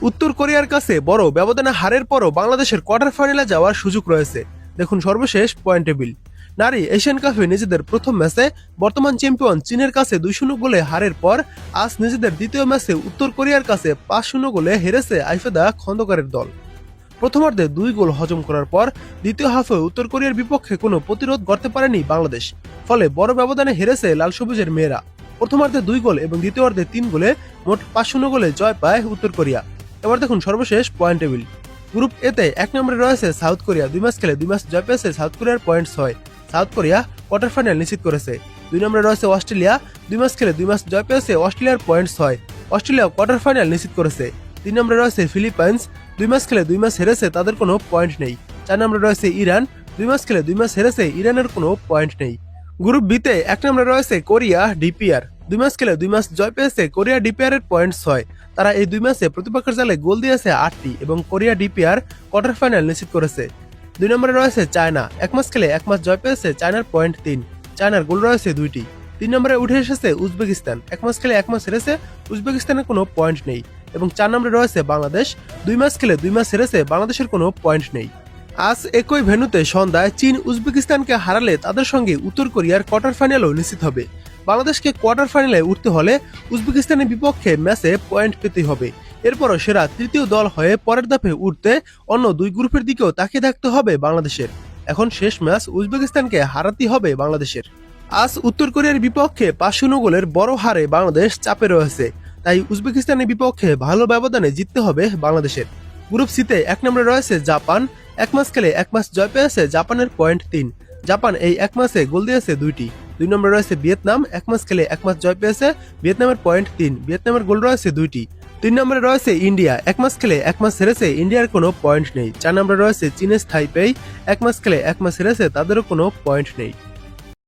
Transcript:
উত্তর কোরিয়ার কাছে বড় ব্যবধানে হারের পরও বাংলাদেশের কোয়ার্টার ফাইনালে যাওয়ার সুযোগ রয়েছে। দেখুন সর্বশেষ পয়েন্ট টেবিল। নারী এশিয়ান কাপে নিজেদের প্রথম ম্যাচে বর্তমান চ্যাম্পিয়ন চীনের কাছে 2-0 গোলে হারের পর আজ নিজেদের দ্বিতীয় ম্যাচে উত্তর কোরিয়ার কাছে 5-0 গোলে হেরেছে আইফেদা খন্দকারের দল। প্রথমার্ধে 2 গোল হজম করার পর দ্বিতীয় হাফে উত্তর কোরিয়ার বিপক্ষে কোনো প্রতিরোধ গড়তে পারেনি বাংলাদেশ। ফলে বড় ব্যবধানে হেরেছে লাল সবুজের মেয়েরা। প্রথমার্ধে 2 গোল এবং দ্বিতীয়ার্ধে 3 গোলে মোট 5-0 গোলে জয় পায় উত্তর কোরিয়া। এবার দেখুন সর্বশেষ পয়েন্ট টেবিল। গ্রুপ এতে 1 নম্বরে রয়েছে সাউথ কোরিয়া, 2 ম্যাচ খেলে 2 ম্যাচ জয় পেয়েছে সাউথ কোরিয়ার point 6। South Korea quarter final নিশ্চিত করেছে। 2 নম্বরে রয়েছে অস্ট্রেলিয়া, 2 ম্যাচ খেলে 2 ম্যাচ জয় পেয়েছে অস্ট্রেলিয়ার পয়েন্ট 6। অস্ট্রেলিয়া কোয়ার্টার ফাইনাল নিশ্চিত করেছে। 3 নম্বরে রয়েছে ফিলিপাইন্স, 2 ম্যাচ খেলে 2 ম্যাচ হেরেছে, তাদের কোনো পয়েন্ট নেই। 4 নম্বরে রয়েছে ইরান, 2 ম্যাচ খেলে 2 ম্যাচ হেরেছে, ইরানের কোনো পয়েন্ট নেই। গ্রুপ বিতে 1 নম্বরে রয়েছে কোরিয়া ডিপিআর, 2 ম্যাচ খেলে 2 ম্যাচ জয় পেয়েছে, কোরিয়া ডিপিআর এর পয়েন্ট 6। তারা এই 2 ম্যাচে প্রতিপক্ষের জালে গোল দিয়েছে 8টি এবং কোরিয়া ডিপিআর কোয়ার্টার ফাইনাল নিশ্চিত করেছে। 2 নম্বরে রয়েছে চায়না, 1 ম্যাচ খেলে 1 ম্যাচ জয় পেয়েছে, চায়নার পয়েন্ট 3। চায়নার গোল রয়েছে 2টি। 3 নম্বরে উঠে এসেছে উজবেকিস্তান, 1 ম্যাচ খেলে 1 ম্যাচ হেরেছে, উজবেকিস্তানের কোনো পয়েন্ট নেই। এবং 4 নম্বরে রয়েছে বাংলাদেশ, 2 ম্যাচ খেলে 2 ম্যাচ হেরেছে, বাংলাদেশের কোনো পয়েন্ট নেই। আজ একই ভেন্যুতে সন্ধ্যায় চীন উজবেকিস্তানকে হারালে তাদের সঙ্গে উত্তর কোরিয়ার কোয়ার্টার ফাইনালও নিশ্চিত হবে। বাংলাদেশকে কোয়ার্টার ফাইনালে উঠতে হলে উজবেকিস্তানের বিপক্ষে ম্যাচে পয়েন্ট পেতে হবে। এরপরও সেরা তৃতীয় দল হয়ে পরের ধাপে উঠতে অন্য 2 গ্রুপের দিকেও তাকিয়ে থাকতে হবে বাংলাদেশের। এখন শেষ ম্যাচ উজবেকিস্তানকে হারাতে হবে বাংলাদেশের। আজ উত্তর কোরিয়ার বিপক্ষে 5-0 গোলের বড় হারে বাংলাদেশ চাপে রয়েছে, তাই উজবেকিস্তানের বিপক্ষে ভালো ব্যবধানে জিততে হবে বাংলাদেশের। গ্রুপ সিতে 1 নম্বরে রয়েছে জাপান, 1 ম্যাচ খেলে 1 ম্যাচ জয় পেয়েছে, জাপানের পয়েন্ট 3। জাপান এই 1 ম্যাচে গোল দিয়েছে 2টি। 2 নম্বরে রয়েছে ভিয়েতনাম, 1 ম্যাচ খেলে 1 ম্যাচ জয় পেয়েছে, ভিয়েতনামের পয়েন্ট 3, ভিয়েতনামের গোল রয়েছে 2টি। 3 নম্বরে রয়েছে ইন্ডিয়া, 1 ম্যাচ খেলে 1 ম্যাচ হেরেছে, ইন্ডিয়ার কোনো পয়েন্ট নেই। 4 নম্বরে রয়েছে চীনের তাইপেই, 1 ম্যাচ খেলে 1 ম্যাচ হেরেছে, তাদেরও কোনো পয়েন্ট নেই।